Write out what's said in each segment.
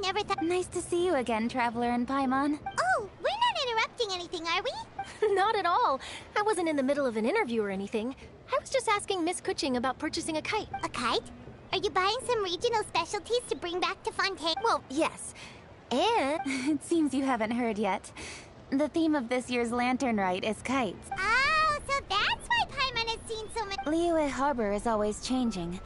never thought. Nice to see you again, Traveler and Paimon. Oh, we're not interrupting anything, are we? Not at all. I wasn't in the middle of an interview or anything. I was just asking Miss Kuching about purchasing a kite. A kite? Are you buying some regional specialties to bring back to Fontaine? Well, yes. And It seems you haven't heard yet. The theme of this year's Lantern Rite is kites. Oh, so that's why Paimon has seen so many. Liyue Harbor is always changing,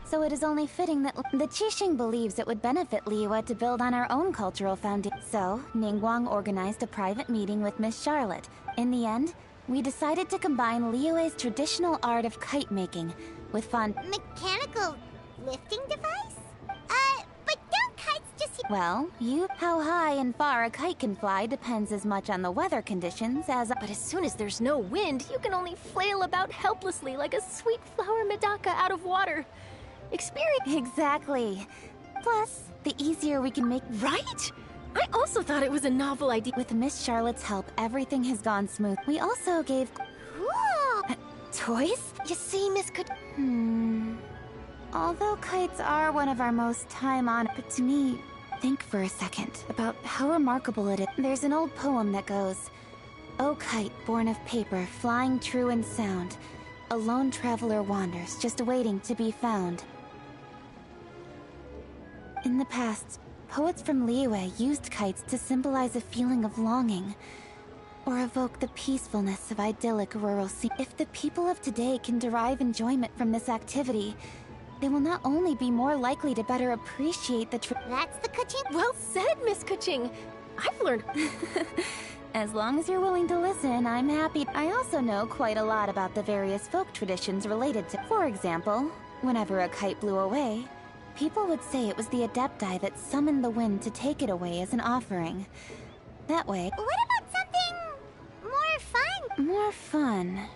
so it is only fitting that the Qixing believes it would benefit Liyue to build on our own cultural foundation. So, Ningguang organized a private meeting with Miss Charlotte. In the end, we decided to combine Liyue's traditional art of kite making with Mechanical lifting device? But don't kites just... Well, how high and far a kite can fly depends as much on the weather conditions as... But as soon as there's no wind, you can only flail about helplessly like a sweet flower medaka out of water. Experience... Exactly. Plus, the easier we can make... Right? I also thought it was a novel idea. With Miss Charlotte's help, everything has gone smooth. We also gave... Cool! Toys? You see, Miss Kuching... Although kites are one of our most time-honored, but to me, think for a second about how remarkable it is. There's an old poem that goes, "O kite born of paper, flying true and sound, a lone traveler wanders, just waiting to be found." In the past, poets from Liyue used kites to symbolize a feeling of longing, or evoke the peacefulness of idyllic rural scenes. If the people of today can derive enjoyment from this activity, they will not only be more likely to better appreciate the That's the Kuching? Well said, Miss Kuching. I've learned... As long as you're willing to listen, I'm happy. I also know quite a lot about the various folk traditions related to... For example, whenever a kite blew away, people would say it was the Adepti that summoned the wind to take it away as an offering. That way... What about something... more fun? More fun.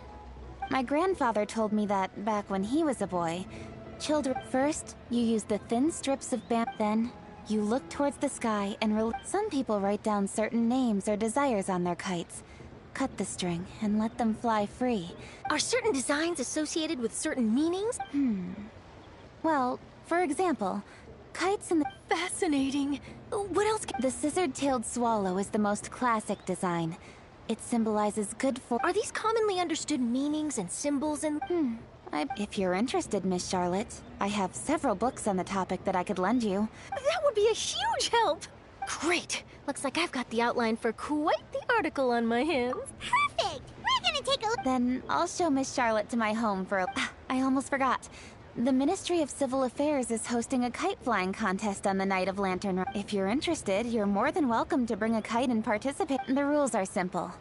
My grandfather told me that back when he was a boy, children... First, you use the thin strips of bamboo. Then, you look towards the sky and some people write down certain names or desires on their kites. Cut the string and let them fly free. Are certain designs associated with certain meanings? Well, for example, kites in the... Fascinating. What else The scissored-tailed swallow is the most classic design. It symbolizes good for... Are these commonly understood meanings and symbols and... If you're interested, Miss Charlotte, I have several books on the topic that I could lend you. That would be a huge help! Great! Looks like I've got the outline for quite the article on my hands. Perfect! We're gonna take a look. Then I'll show Miss Charlotte to my home for I almost forgot. The Ministry of Civil Affairs is hosting a kite flying contest on the night of Lantern Rite. If you're interested, you're more than welcome to bring a kite and participate. The rules are simple.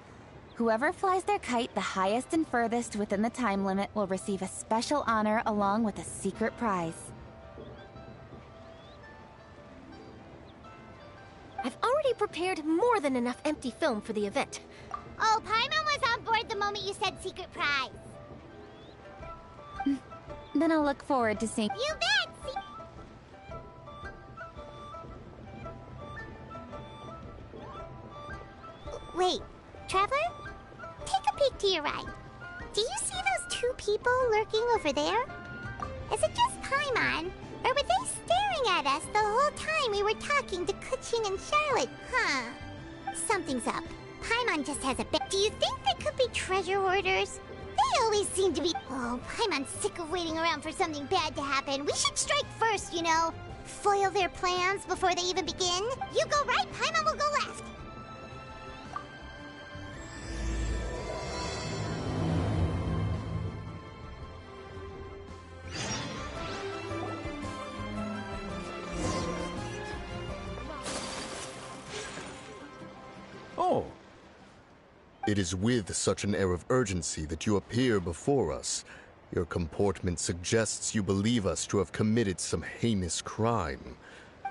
Whoever flies their kite the highest and furthest within the time limit will receive a special honor along with a secret prize. I've already prepared more than enough empty film for the event. Oh, Paimon was on board the moment you said secret prize. Then I'll look forward to seeing... You bet! Wait, Traveler? Take a peek to your right. Do you see those two people lurking over there? Is it just Paimon? Or were they staring at us the whole time we were talking to Kuching and Charlotte? Huh. Something's up. Paimon just has a bit. Do you think they could be treasure hoarders? They always seem to be... Oh, Paimon's sick of waiting around for something bad to happen. We should strike first, you know. Foil their plans before they even begin. You go right, Paimon will go left. Oh. It is with such an air of urgency that you appear before us. Your comportment suggests you believe us to have committed some heinous crime.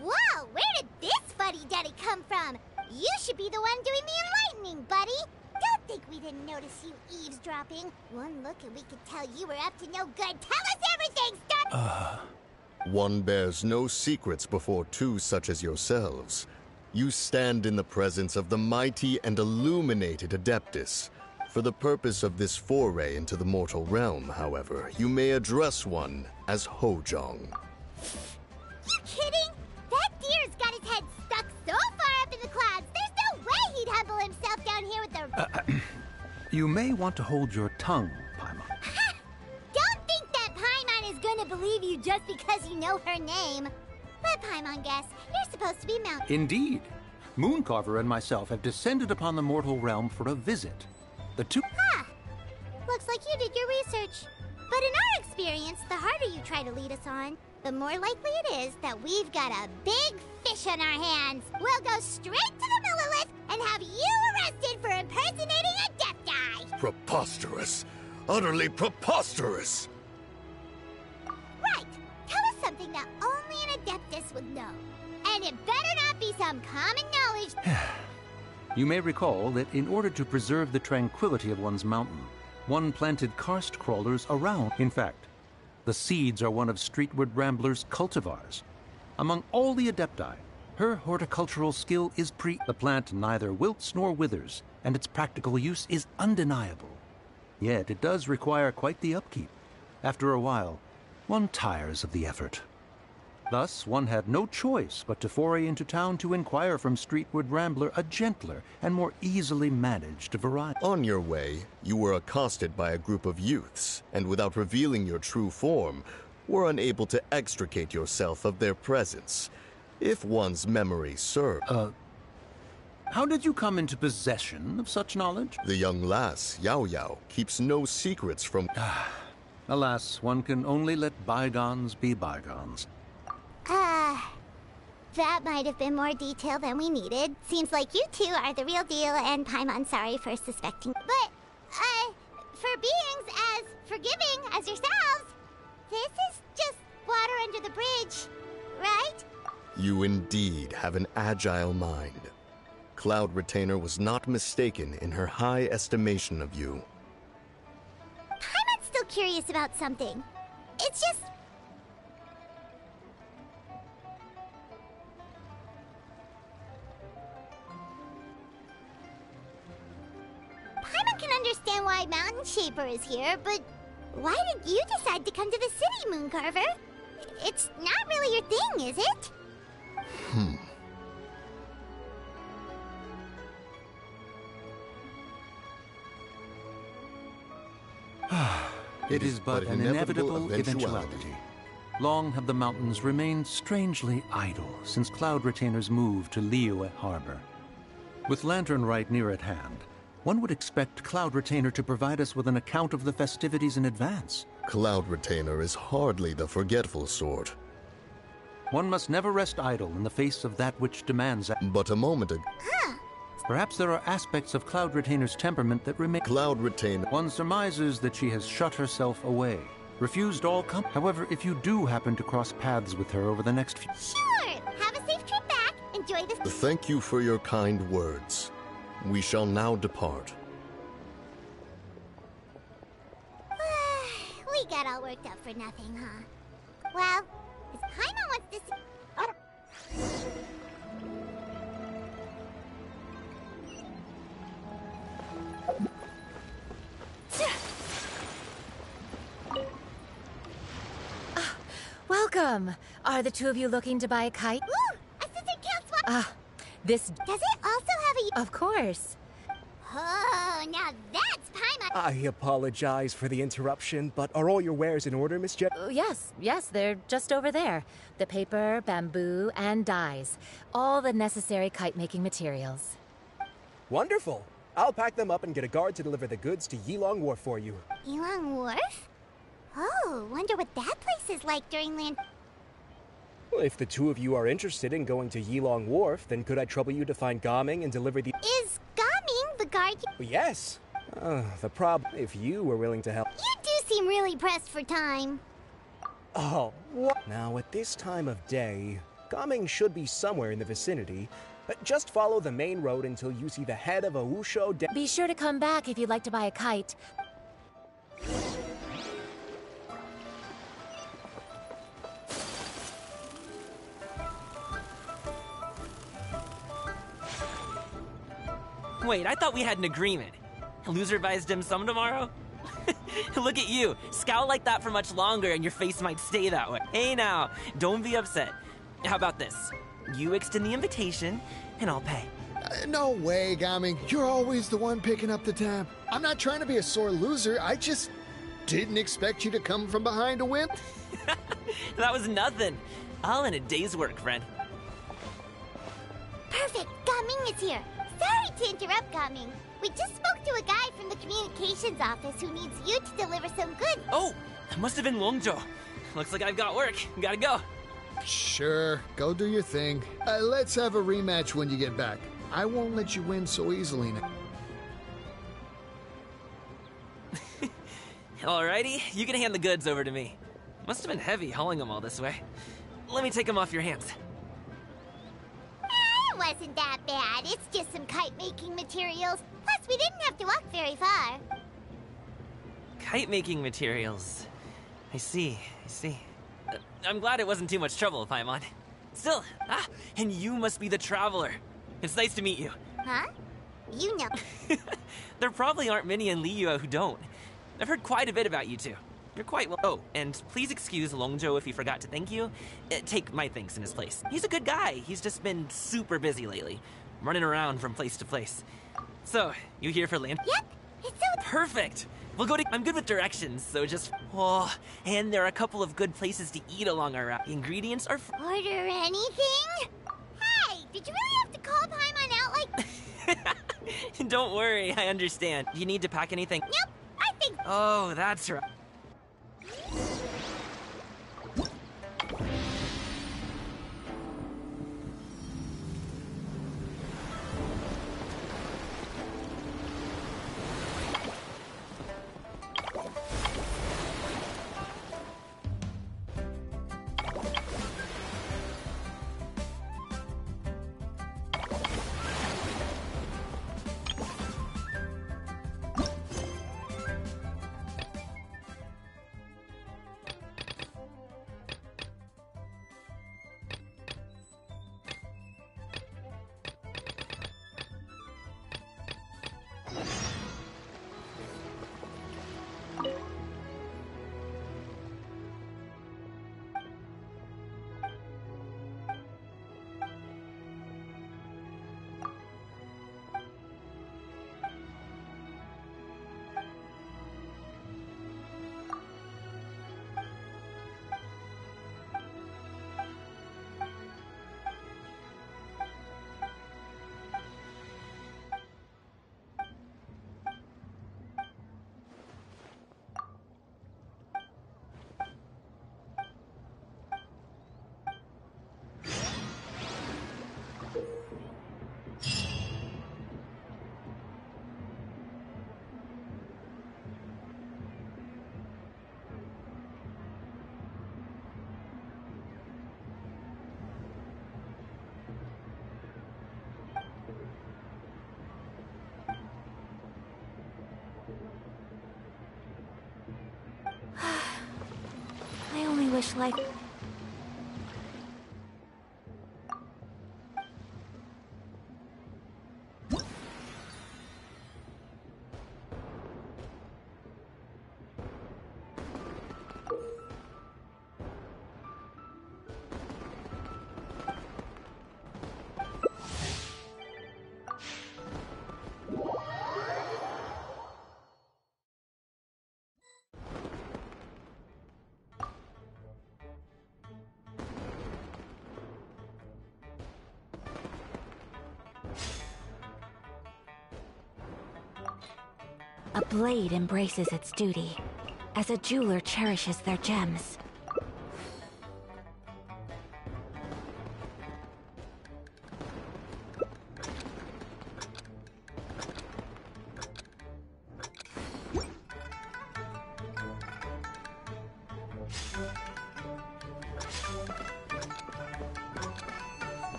Whoa, where did this fuddy-duddy come from? You should be the one doing the enlightening, buddy. Don't think we didn't notice you eavesdropping. One look and we could tell you were up to no good. Tell us everything, Star... One bears no secrets before two such as yourselves. You stand in the presence of the mighty and illuminated Adeptus. For the purpose of this foray into the mortal realm, however, you may address one as Hojong. You kidding? That deer's got his head You may want to hold your tongue, Paimon. Don't think that Paimon is gonna believe you just because you know her name. Let Paimon guess. You're supposed to be Mount. Indeed. Mooncarver and myself have descended upon the mortal realm for a visit. The two... Huh. Looks like you did your research. But in our experience, the harder you try to lead us on, the more likely it is that we've got a big fish on our hands. We'll go straight to the Millilith and have you arrested for impersonating a Adepti. Preposterous. Utterly preposterous. Right. Tell us something that only an Adeptus would know. And it better not be some common knowledge. You may recall that in order to preserve the tranquility of one's mountain, one planted karst crawlers around. In fact, the seeds are one of Streetward Rambler's cultivars. Among all the Adepti, her horticultural skill is The plant neither wilts nor withers, and its practical use is undeniable. Yet it does require quite the upkeep. After a while, one tires of the effort. Thus, one had no choice but to foray into town to inquire from Streetward Rambler a gentler and more easily managed variety. On your way, you were accosted by a group of youths, and without revealing your true form, were unable to extricate yourself of their presence. If one's memory serves. How did you come into possession of such knowledge? The young lass, Yao Yao, keeps no secrets from... Alas, one can only let bygones be bygones. That might have been more detail than we needed. Seems like you two are the real deal, and Paimon sorry for suspecting. But, for beings as forgiving as yourselves, this is just water under the bridge, right? You indeed have an agile mind. Cloud Retainer was not mistaken in her high estimation of you. Paimon's still curious about something. It's just... Paimon can understand why Mountain Shaper is here, but why did you decide to come to the city, Mooncarver? It's not really your thing, is it? It is but an inevitable eventuality. Long have the mountains remained strangely idle since Cloud Retainer's move to Liyue Harbor. With Lantern Rite near at hand, one would expect Cloud Retainer to provide us with an account of the festivities in advance. Cloud Retainer is hardly the forgetful sort. One must never rest idle in the face of that which demands... But a moment ago... Perhaps there are aspects of Cloud Retainer's temperament that remain... Cloud Retainer... One surmises that she has shut herself away, refused all However, if you do happen to cross paths with her over the next few... Sure! Have a safe trip back. Enjoy this... Thank you for your kind words. We shall now depart. We got all worked up for nothing, huh? Well, if Paimon wants to see... Welcome. Are the two of you looking to buy a kite? Ooh! Assistant Count This... Does it also have a... Of course. Oh, now that's Paimon! I apologize for the interruption, but are all your wares in order, Miss Jen? Yes, they're just over there. The paper, bamboo, and dyes. All the necessary kite-making materials. Wonderful. I'll pack them up and get a guard to deliver the goods to Yilong Wharf for you. Yilong Wharf? Oh, wonder what that place is like during land... Well, if the two of you are interested in going to Yilong Wharf, then could I trouble you to find Gaming and deliver the... Is Gaming the guard you... Well, yes. The problem, if you were willing to help... You do seem really pressed for time. Oh, what? Now, at this time of day, Gaming should be somewhere in the vicinity. But just follow the main road until you see the head of a Wusho... Be sure to come back if you'd like to buy a kite. Wait, I thought we had an agreement. Loser buys dim sum tomorrow? Look at you. Scowl like that for much longer and your face might stay that way. Hey now, don't be upset. How about this? You extend the invitation and I'll pay. No way, Gaming. You're always the one picking up the tab. I'm not trying to be a sore loser. I just didn't expect you to come from behind to win. That was nothing. All in a day's work, friend. Perfect. Gaming is here. Sorry to interrupt, Gaming. We just spoke to a guy from the communications office who needs you to deliver some goods. Oh, that must have been Longzhou. Looks like I've got work. Gotta go. Sure, go do your thing. Let's have a rematch when you get back. I won't let you win so easily now. Alrighty, you can hand the goods over to me. Must have been heavy hauling them all this way. Let me take them off your hands. It wasn't that bad. It's just some kite-making materials. Plus, we didn't have to walk very far. Kite-making materials. I see. I'm glad it wasn't too much trouble, Paimon. Still, and you must be the traveler. It's nice to meet you. Huh? You know. There probably aren't many in Liyue who don't. I've heard quite a bit about you two. You're quite well. Oh, and please excuse Longzhou if he forgot to thank you. Take my thanks in his place. He's a good guy. He's just been super busy lately, running around from place to place. So, you here for land? Yep. It's so perfect. We'll go to. I'm good with directions, so just. Oh, and there are a couple of good places to eat along our route. The ingredients are. Order anything? Hey, did you really have to call Paimon out like? Don't worry, I understand. Do you need to pack anything? Nope. I think. Oh, that's right. I only wish life... A blade embraces its duty, as a jeweler cherishes their gems.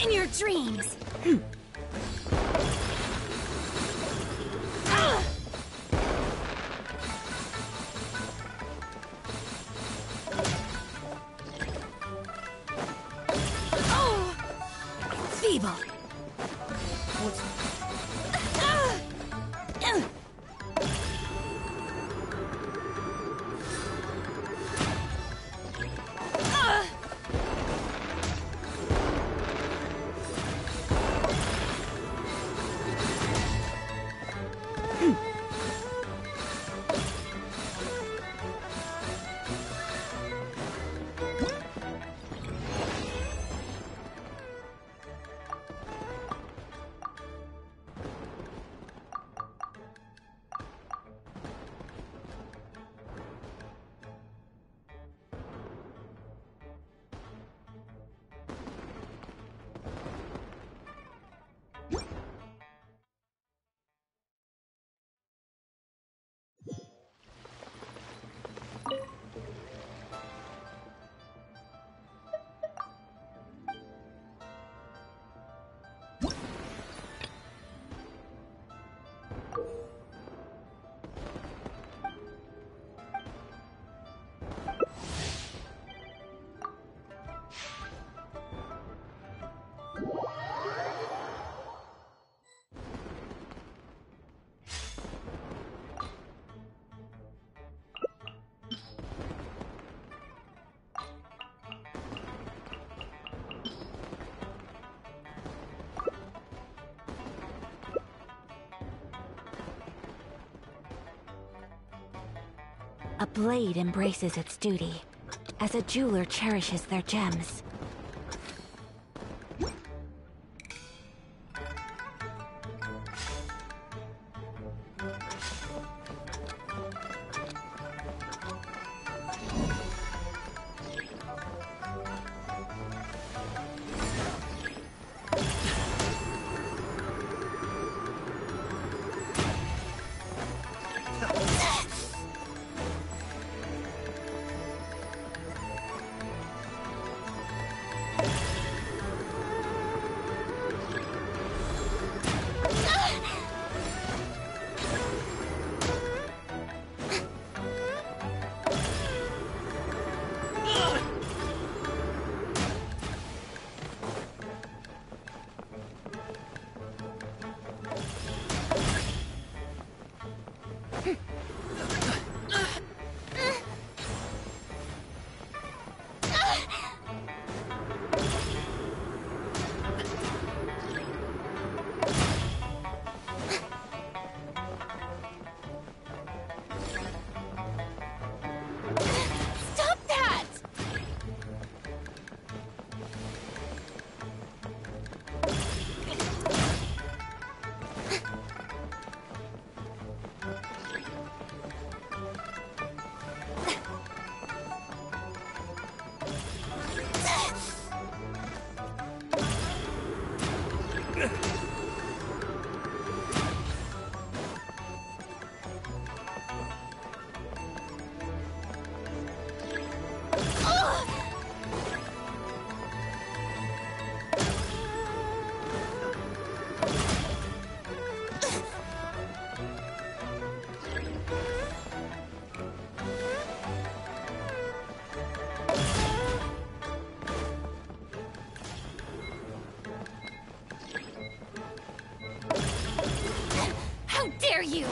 In your dreams! Feeble. A blade embraces its duty, as a jeweler cherishes their gems. dare you!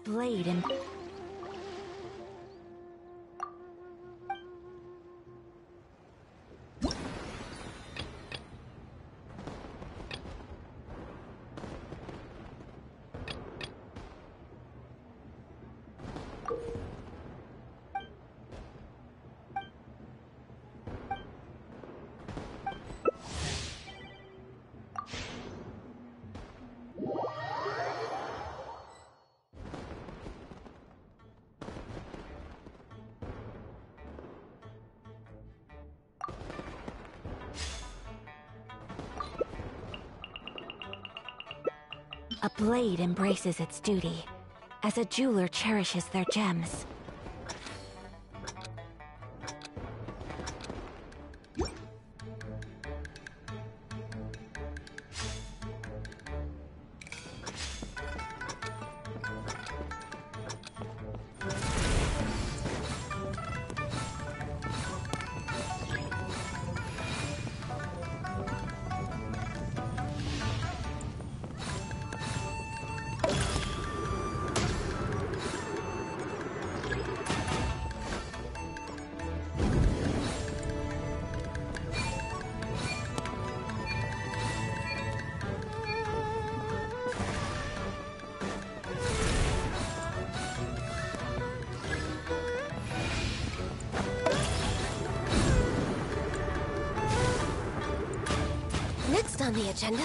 blade and... A blade embraces its duty, as a jeweler cherishes their gems. Next on the agenda...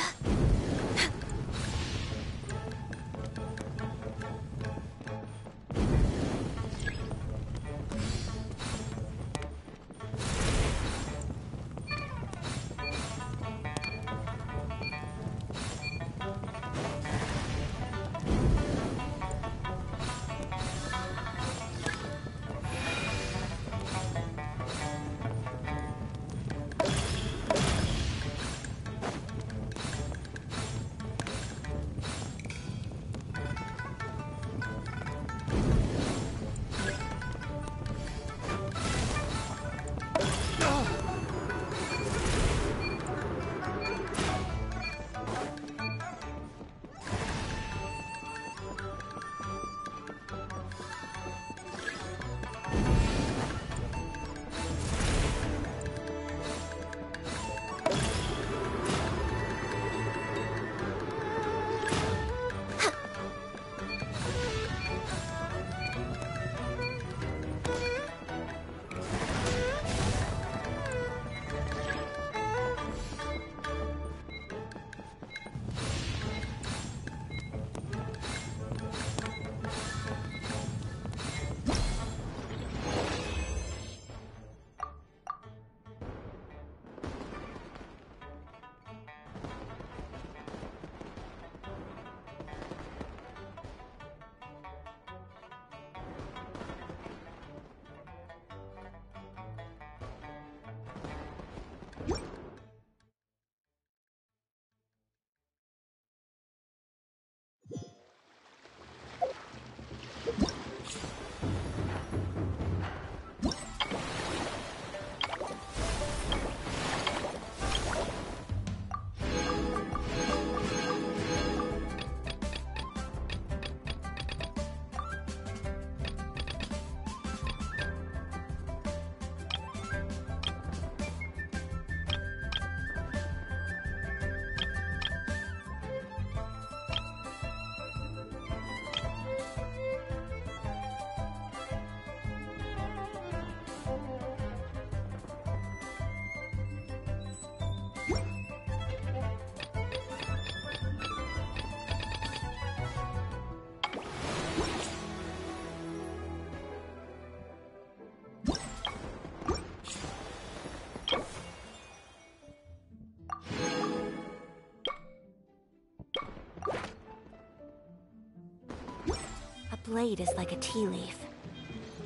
blade is like a tea leaf.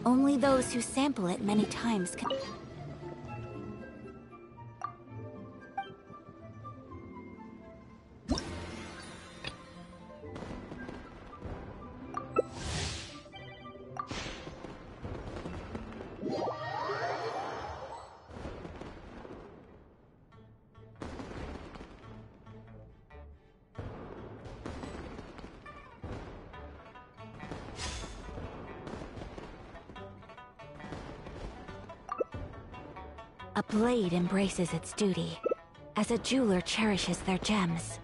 Only those who sample it many times can... blade embraces its duty, as a jeweler cherishes their gems.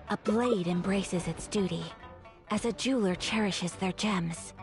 A blade embraces its duty, as a jeweler cherishes their gems.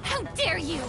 How dare you!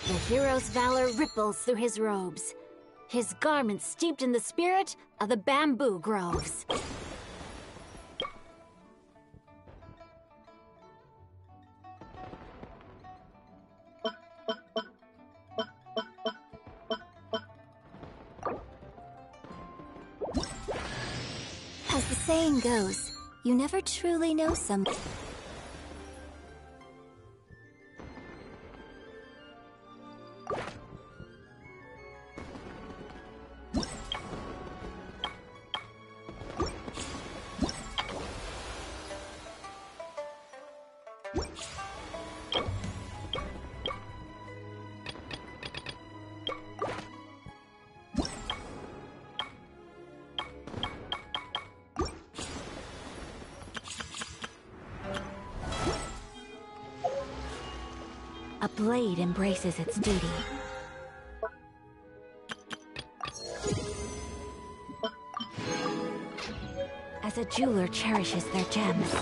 The hero's valor ripples through his robes, his garments steeped in the spirit of the bamboo groves. As the saying goes, you never truly know someone. A blade embraces its duty. As a jeweler cherishes their gems.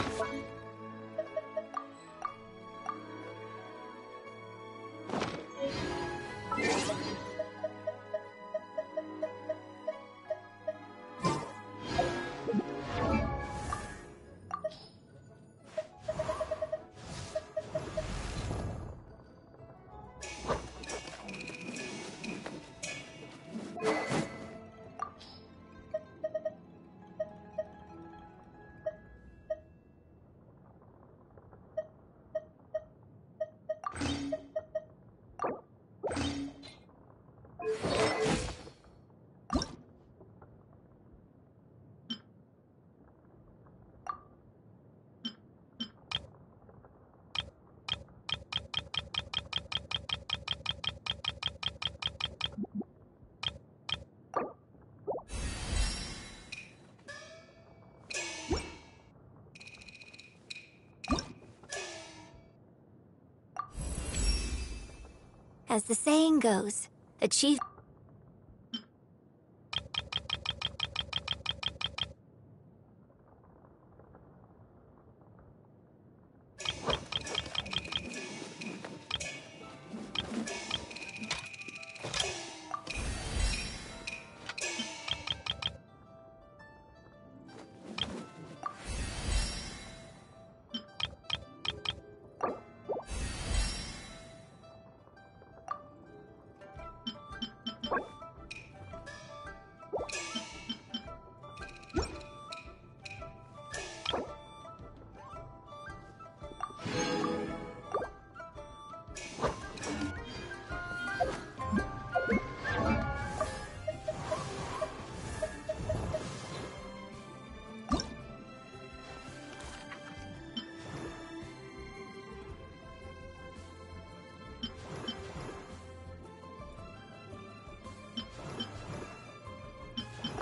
As the saying goes, the chief...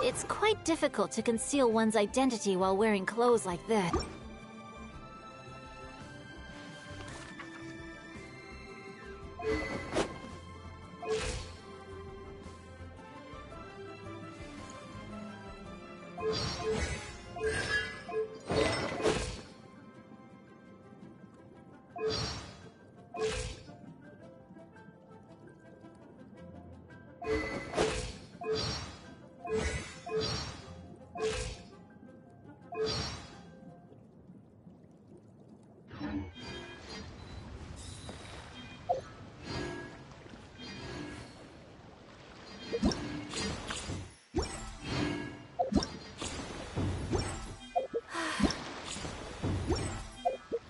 It's quite difficult to conceal one's identity while wearing clothes like this.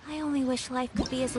I only wish life could be as...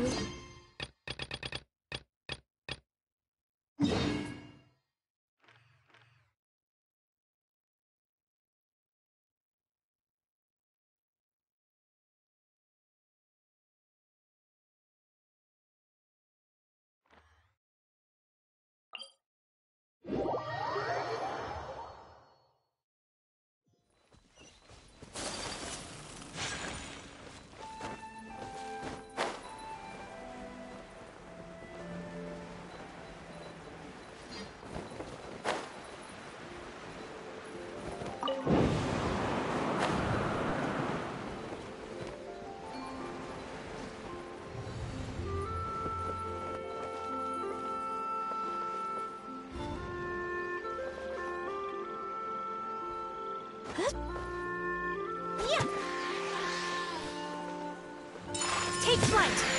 Take flight!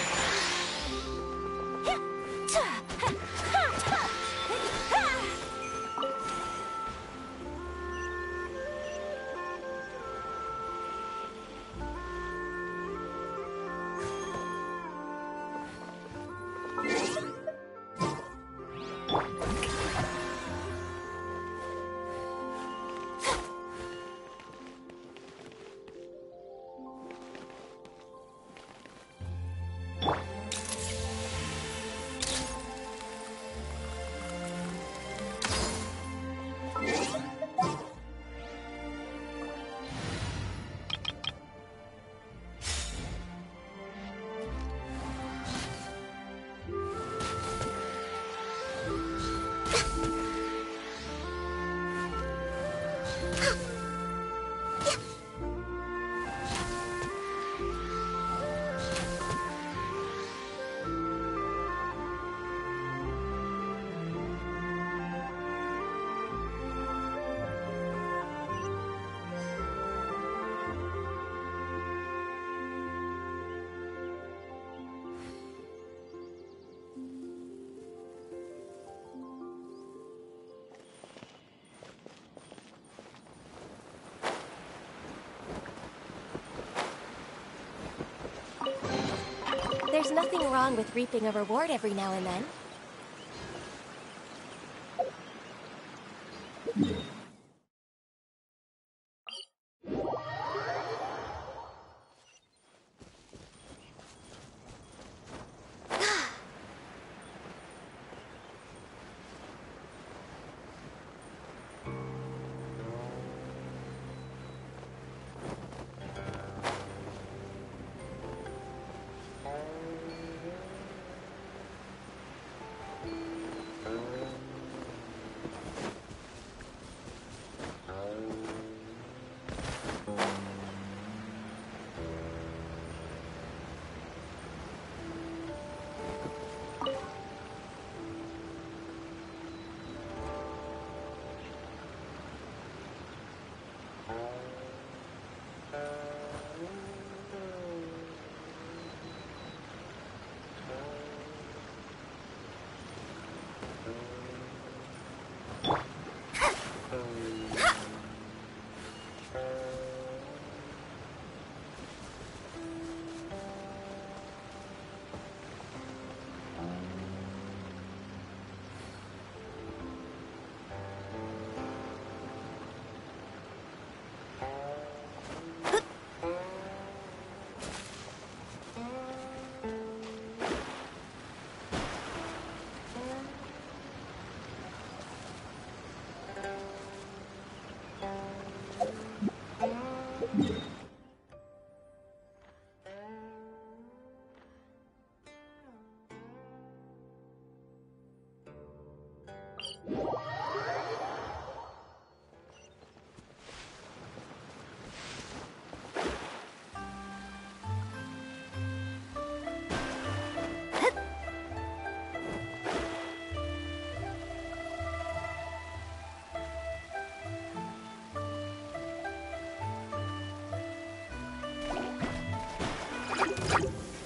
There's nothing wrong with reaping a reward every now and then.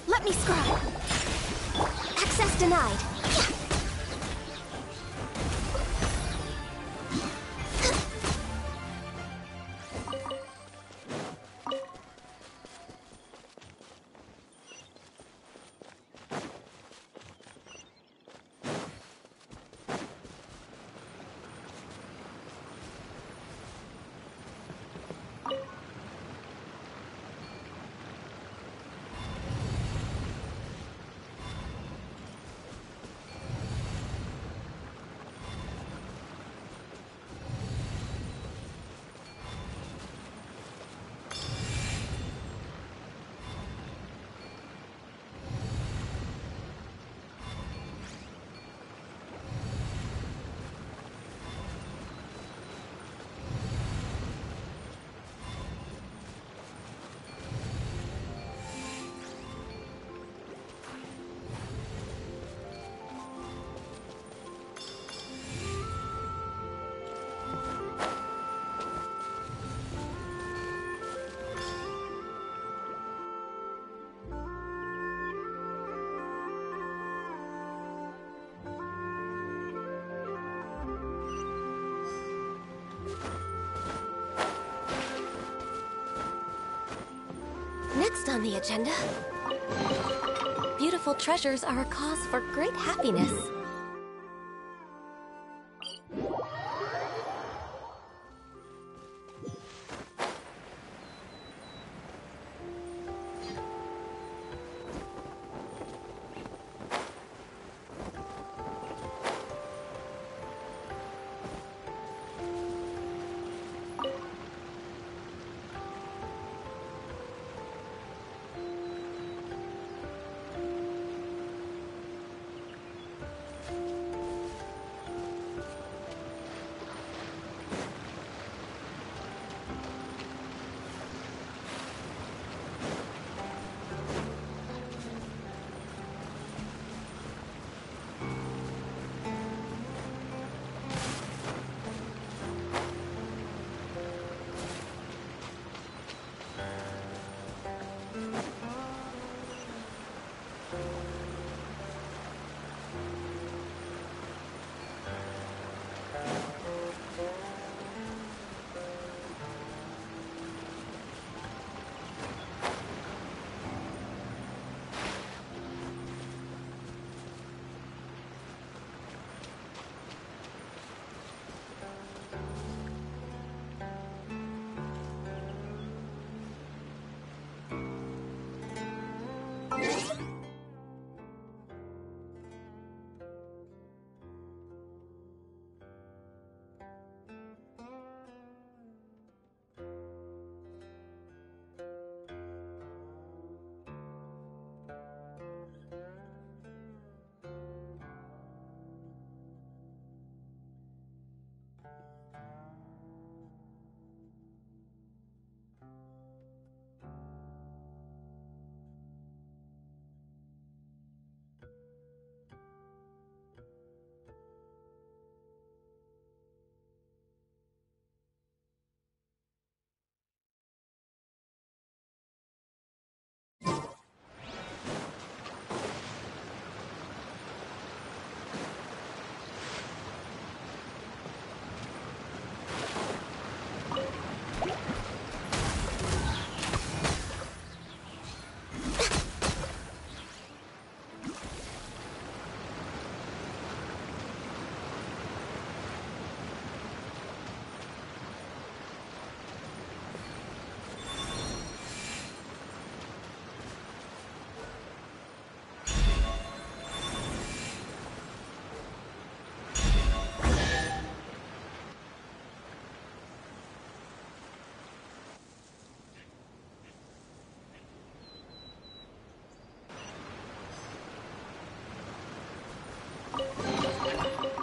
Let me scry. Access denied. Next on the agenda, beautiful treasures are a cause for great happiness.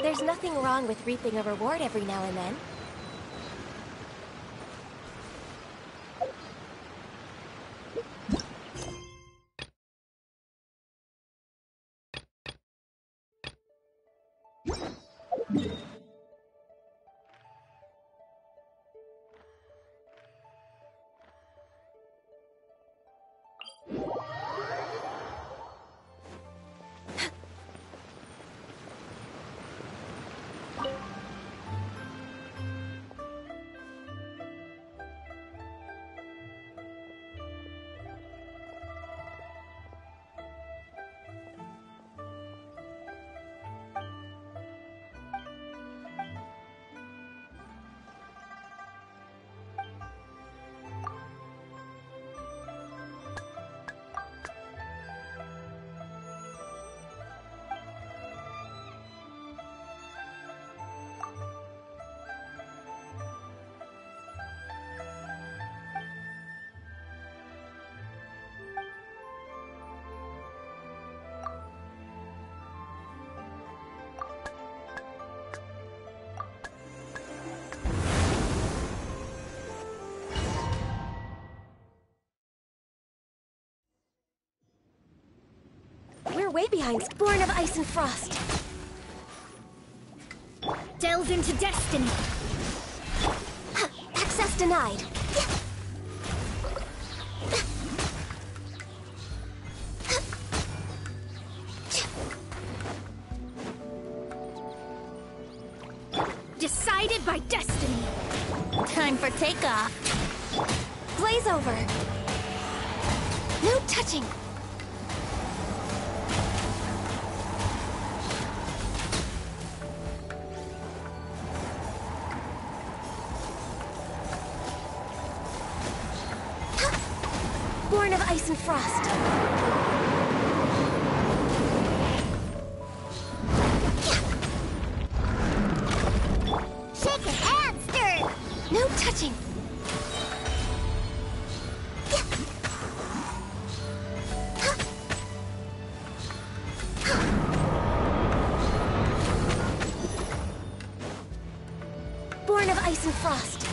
There's nothing wrong with reaping a reward every now and then. We're way behind. Born of ice and frost. Delve into destiny. Access denied. Decided by destiny. Time for takeoff. Blaze over. No touching. Born of ice and frost. Shaken and stirred. No touching. Born of ice and frost.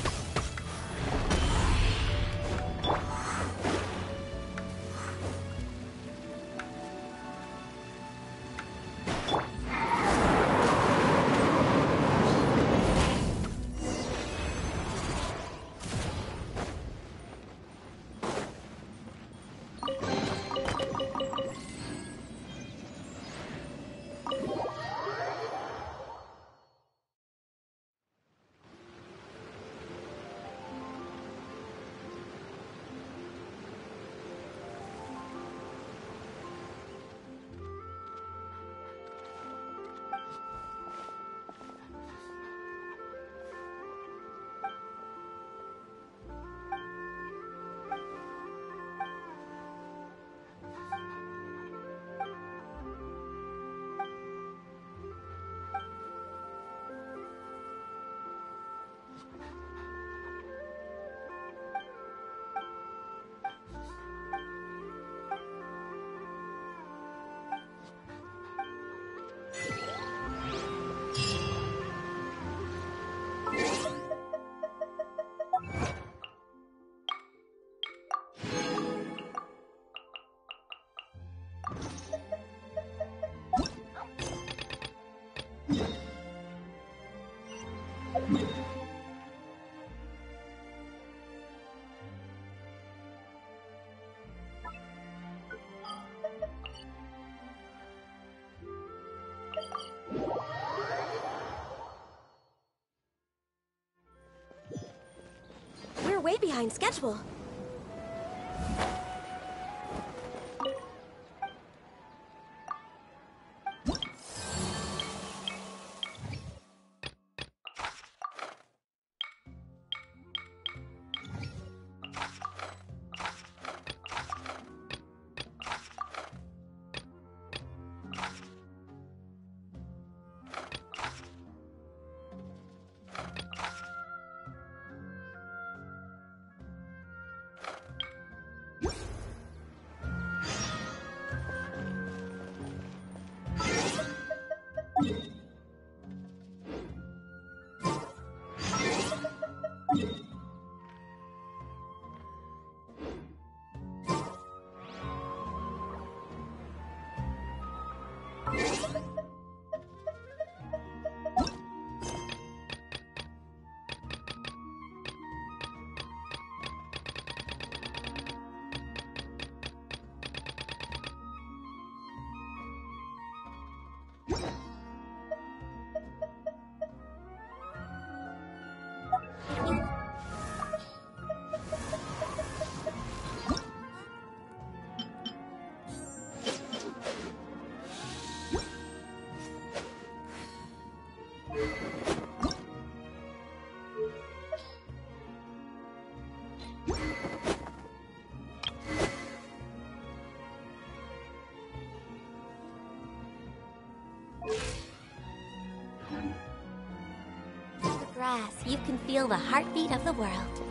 We're way behind schedule. Grass, you can feel the heartbeat of the world.